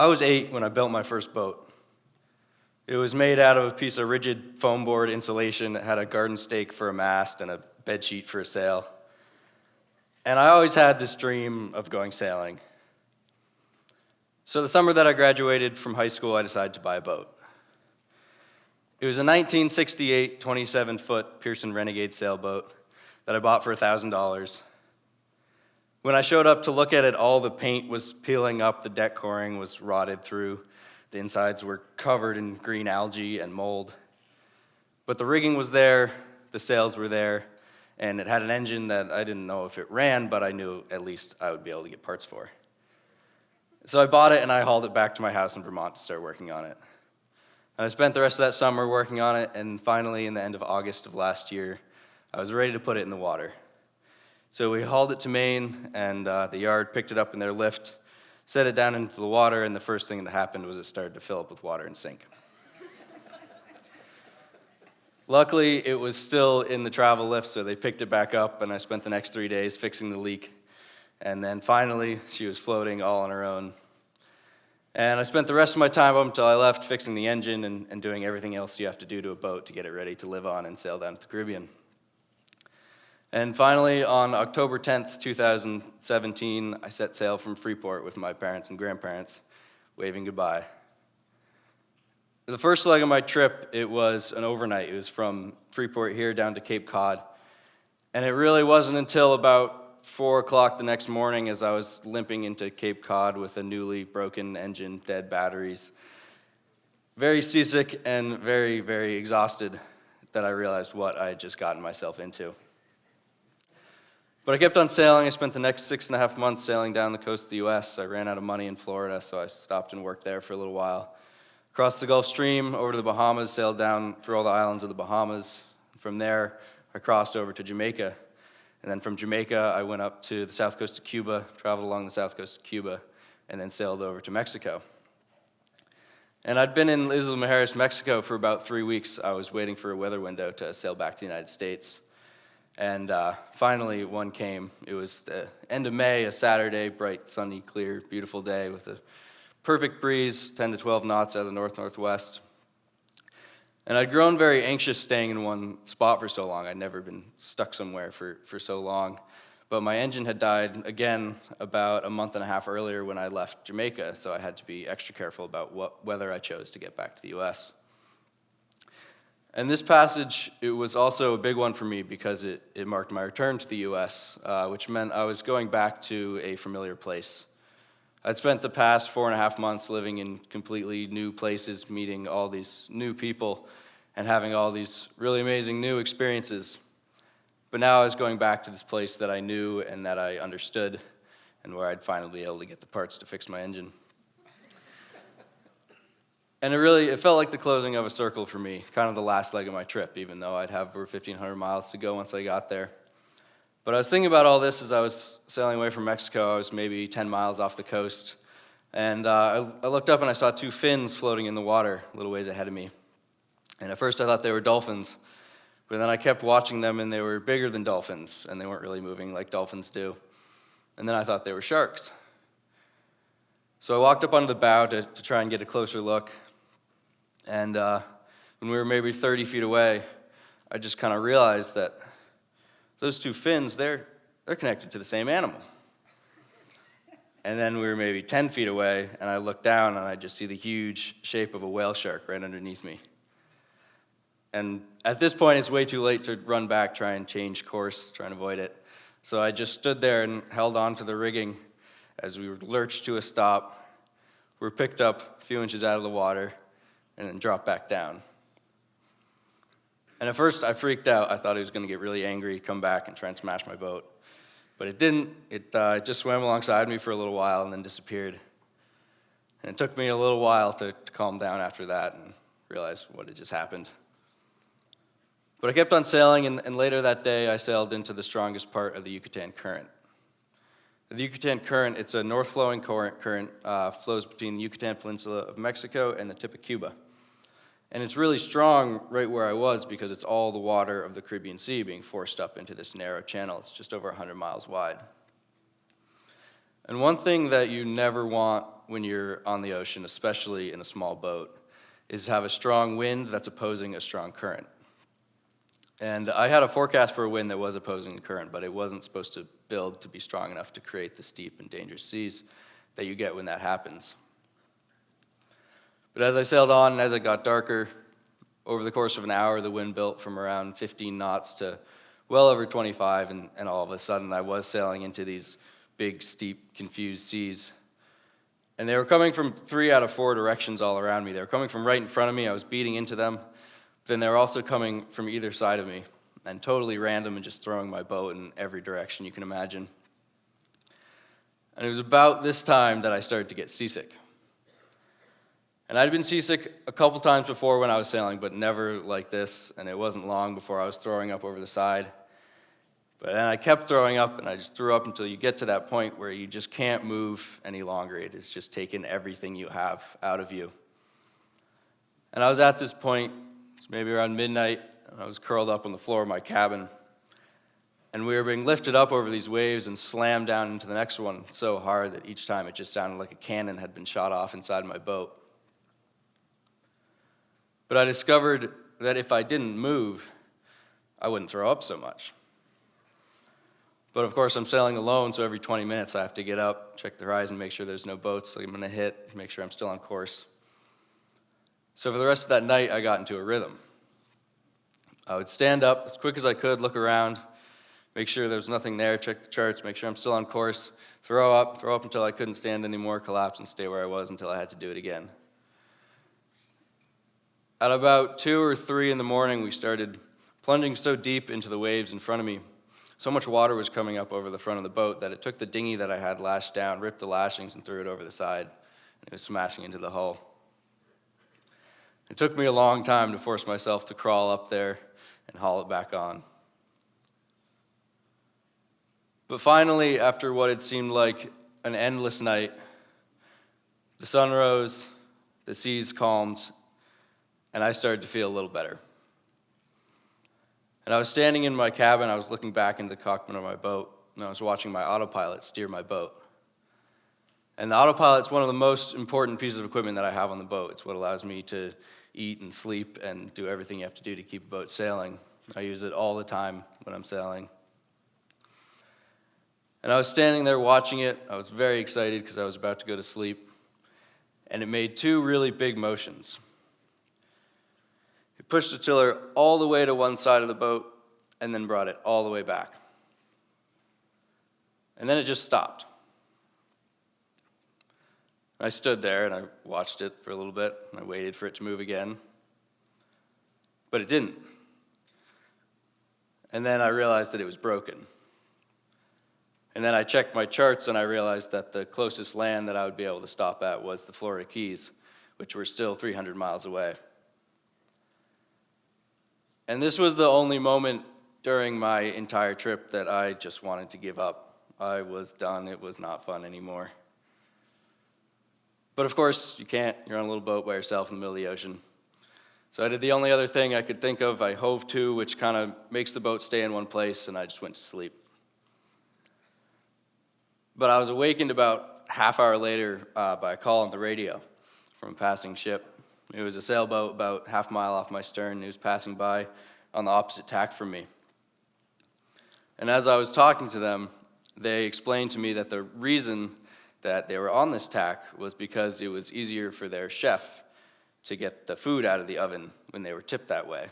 I was 8 when I built my first boat. It was made out of a piece of rigid foam board insulation that had a garden stake for a mast and a bed sheet for a sail. And I always had this dream of going sailing. So the summer that I graduated from high school, I decided to buy a boat. It was a 1968 27-foot Pearson Renegade sailboat that I bought for $1,000. When I showed up to look at it, all the paint was peeling up, the deck coring was rotted through, the insides were covered in green algae and mold. But the rigging was there, the sails were there, and it had an engine that I didn't know if it ran, but I knew at least I would be able to get parts for. So I bought it and I hauled it back to my house in Vermont to start working on it. And I spent the rest of that summer working on it, and finally, in the end of August of last year, I was ready to put it in the water. So we hauled it to Maine, and the yard picked it up in their lift, set it down into the water, and the first thing that happened was it started to fill up with water and sink. Luckily, it was still in the travel lift, so they picked it back up, and I spent the next 3 days fixing the leak. And then finally, she was floating all on her own. And I spent the rest of my time up until I left fixing the engine and doing everything else you have to do to a boat to get it ready to live on and sail down to the Caribbean. And finally, on October 10th, 2017, I set sail from Freeport with my parents and grandparents, waving goodbye. The first leg of my trip, it was an overnight. It was from Freeport here down to Cape Cod. And it really wasn't until about 4 o'clock the next morning, as I was limping into Cape Cod with a newly broken engine, dead batteries, very seasick and very, very exhausted, that I realized what I had just gotten myself into. But I kept on sailing. I spent the next 6.5 months sailing down the coast of the U.S. I ran out of money in Florida, so I stopped and worked there for a little while. Crossed the Gulf Stream over to the Bahamas, sailed down through all the islands of the Bahamas. From there, I crossed over to Jamaica. And then from Jamaica, I went up to the south coast of Cuba, traveled along the south coast of Cuba, and then sailed over to Mexico. And I'd been in Isla Mujeres, Mexico for about 3 weeks. I was waiting for a weather window to sail back to the United States. And finally, one came. It was the end of May, a Saturday, bright, sunny, clear, beautiful day with a perfect breeze, 10 to 12 knots out of the north-northwest. And I'd grown very anxious staying in one spot for so long. I'd never been stuck somewhere for so long. But my engine had died again about a month and a half earlier when I left Jamaica, so I had to be extra careful about what weather I chose to get back to the U.S. And this passage, it was also a big one for me because it marked my return to the U.S., which meant I was going back to a familiar place. I'd spent the past 4.5 months living in completely new places, meeting all these new people, and having all these really amazing new experiences. But now I was going back to this place that I knew and that I understood, and where I'd finally be able to get the parts to fix my engine. And it felt like the closing of a circle for me, kind of the last leg of my trip, even though I'd have over 1,500 miles to go once I got there. But I was thinking about all this as I was sailing away from Mexico. I was maybe 10 miles off the coast. And I looked up and I saw 2 fins floating in the water a little ways ahead of me. And at first I thought they were dolphins. But then I kept watching them and they were bigger than dolphins. And they weren't really moving like dolphins do. And then I thought they were sharks. So I walked up onto the bow to try and get a closer look. And when we were maybe 30 feet away, I just kind of realized that those 2 fins, they're connected to the same animal. And then we were maybe 10 feet away, and I looked down, and I just see the huge shape of a whale shark right underneath me. And at this point, it's way too late to run back, try and change course, try and avoid it. So I just stood there and held on to the rigging as we lurched to a stop. We were picked up a few inches out of the water, and then dropped back down. And at first, I freaked out. I thought he was going to get really angry, come back, and try and smash my boat. But it didn't. It just swam alongside me for a little while and then disappeared. And it took me a little while to calm down after that and realize what had just happened. But I kept on sailing, and later that day, I sailed into the strongest part of the Yucatan Current. The Yucatan Current, it's a north-flowing current, flows between the Yucatan Peninsula of Mexico and the tip of Cuba. And it's really strong right where I was because it's all the water of the Caribbean Sea being forced up into this narrow channel. It's just over 100 miles wide. And one thing that you never want when you're on the ocean, especially in a small boat, is to have a strong wind that's opposing a strong current. And I had a forecast for a wind that was opposing the current, but it wasn't supposed to build to be strong enough to create the steep and dangerous seas that you get when that happens. But as I sailed on and as it got darker, over the course of an hour, the wind built from around 15 knots to well over 25, and all of a sudden I was sailing into these big, steep, confused seas. And they were coming from 3 out of 4 directions all around me. They were coming from right in front of me. I was beating into them. Then they were also coming from either side of me, and totally random and just throwing my boat in every direction you can imagine. And it was about this time that I started to get seasick. And I'd been seasick a couple times before when I was sailing, but never like this, and it wasn't long before I was throwing up over the side. But then I kept throwing up, and I just threw up until you get to that point where you just can't move any longer. It has just taken everything you have out of you. And I was at this point, it's maybe around midnight, and I was curled up on the floor of my cabin. And we were being lifted up over these waves and slammed down into the next one so hard that each time it just sounded like a cannon had been shot off inside my boat. But I discovered that if I didn't move, I wouldn't throw up so much. But of course, I'm sailing alone, so every 20 minutes I have to get up, check the horizon, make sure there's no boats I'm going to hit, make sure I'm still on course. So for the rest of that night, I got into a rhythm. I would stand up as quick as I could, look around, make sure there was nothing there, check the charts, make sure I'm still on course, throw up until I couldn't stand anymore, collapse, and stay where I was until I had to do it again. At about 2 or 3 in the morning, we started plunging so deep into the waves in front of me. So much water was coming up over the front of the boat that it took the dinghy that I had lashed down, ripped the lashings, and threw it over the side. It was smashing into the hull. It took me a long time to force myself to crawl up there and haul it back on. But finally, after what had seemed like an endless night, the sun rose, the seas calmed, and I started to feel a little better. And I was standing in my cabin, I was looking back into the cockpit of my boat, and I was watching my autopilot steer my boat. And the autopilot's one of the most important pieces of equipment that I have on the boat. It's what allows me to eat and sleep and do everything you have to do to keep a boat sailing. I use it all the time when I'm sailing. And I was standing there watching it. I was very excited because I was about to go to sleep. And it made 2 really big motions. It pushed the tiller all the way to one side of the boat and then brought it all the way back. And then it just stopped. I stood there and I watched it for a little bit, and I waited for it to move again. But it didn't. And then I realized that it was broken. And then I checked my charts and I realized that the closest land that I would be able to stop at was the Florida Keys, which were still 300 miles away. And this was the only moment during my entire trip that I just wanted to give up. I was done. It was not fun anymore. But of course, you can't. You're on a little boat by yourself in the middle of the ocean. So I did the only other thing I could think of. I hove to, which kind of makes the boat stay in one place, and I just went to sleep. But I was awakened about half hour later by a call on the radio from a passing ship. It was a sailboat about half a mile off my stern. It was passing by on the opposite tack from me. And as I was talking to them, they explained to me that the reason that they were on this tack was because it was easier for their chef to get the food out of the oven when they were tipped that way.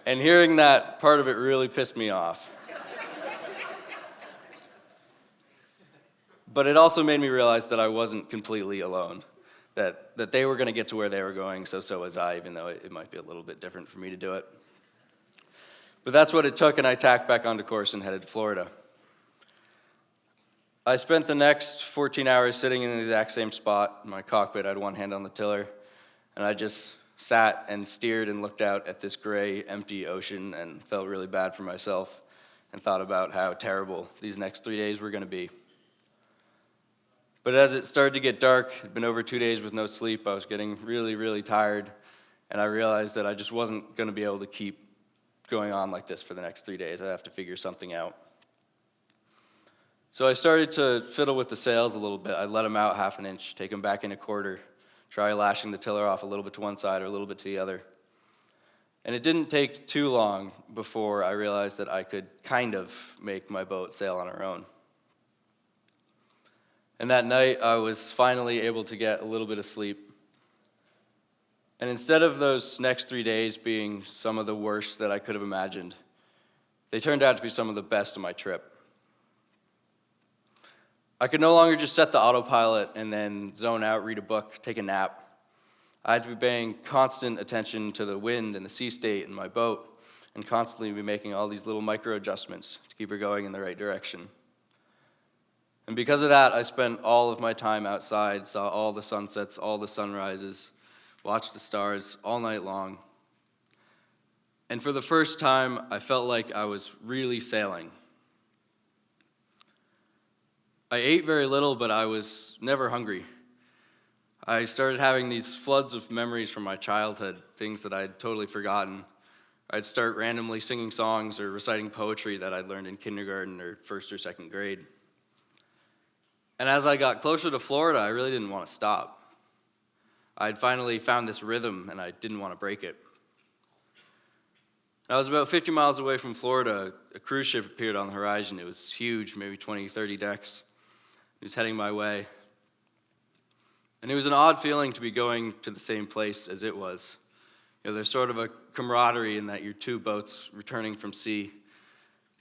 And hearing that, part of it really pissed me off. But it also made me realize that I wasn't completely alone, that they were going to get to where they were going, so was I, even though it might be a little bit different for me to do it. But that's what it took, and I tacked back onto course and headed to Florida. I spent the next 14 hours sitting in the exact same spot in my cockpit. I had one hand on the tiller, and I just sat and steered and looked out at this gray, empty ocean and felt really bad for myself and thought about how terrible these next 3 days were going to be. But as it started to get dark, it'd been over 2 days with no sleep, I was getting really, really tired, and I realized that I just wasn't going to be able to keep going on like this for the next 3 days. I'd have to figure something out. So I started to fiddle with the sails a little bit. I'd let them out half an inch, take them back in a quarter, try lashing the tiller off a little bit to one side or a little bit to the other. And it didn't take too long before I realized that I could kind of make my boat sail on her own. And that night, I was finally able to get a little bit of sleep. And instead of those next 3 days being some of the worst that I could have imagined, they turned out to be some of the best of my trip. I could no longer just set the autopilot and then zone out, read a book, take a nap. I had to be paying constant attention to the wind and the sea state in my boat and constantly be making all these little micro adjustments to keep her going in the right direction. And because of that, I spent all of my time outside, saw all the sunsets, all the sunrises, watched the stars all night long. And for the first time, I felt like I was really sailing. I ate very little, but I was never hungry. I started having these floods of memories from my childhood, things that I'd totally forgotten. I'd start randomly singing songs or reciting poetry that I'd learned in kindergarten or first or second grade. And as I got closer to Florida, I really didn't want to stop. I'd finally found this rhythm, and I didn't want to break it. I was about 50 miles away from Florida. A cruise ship appeared on the horizon. It was huge, maybe 20, 30 decks. It was heading my way. And it was an odd feeling to be going to the same place as it was. You know, there's sort of a camaraderie in that you're two boats returning from sea.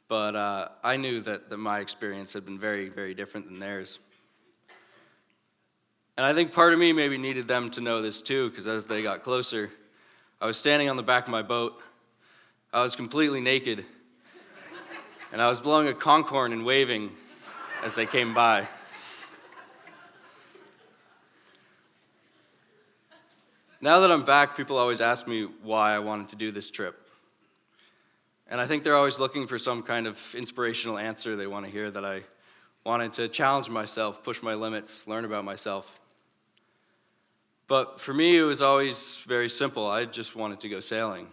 But I knew that my experience had been very, very different than theirs. And I think part of me maybe needed them to know this too, because as they got closer, I was standing on the back of my boat. I was completely naked. And I was blowing a conch horn and waving as they came by. Now that I'm back, people always ask me why I wanted to do this trip. And I think they're always looking for some kind of inspirational answer. They want to hear that I wanted to challenge myself, push my limits, learn about myself. But for me, it was always very simple. I just wanted to go sailing.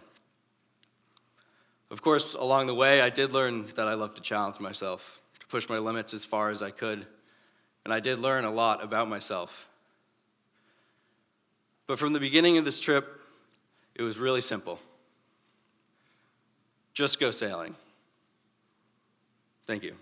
Of course, along the way, I did learn that I love to challenge myself, to push my limits as far as I could. And I did learn a lot about myself. But from the beginning of this trip, it was really simple. Just go sailing. Thank you.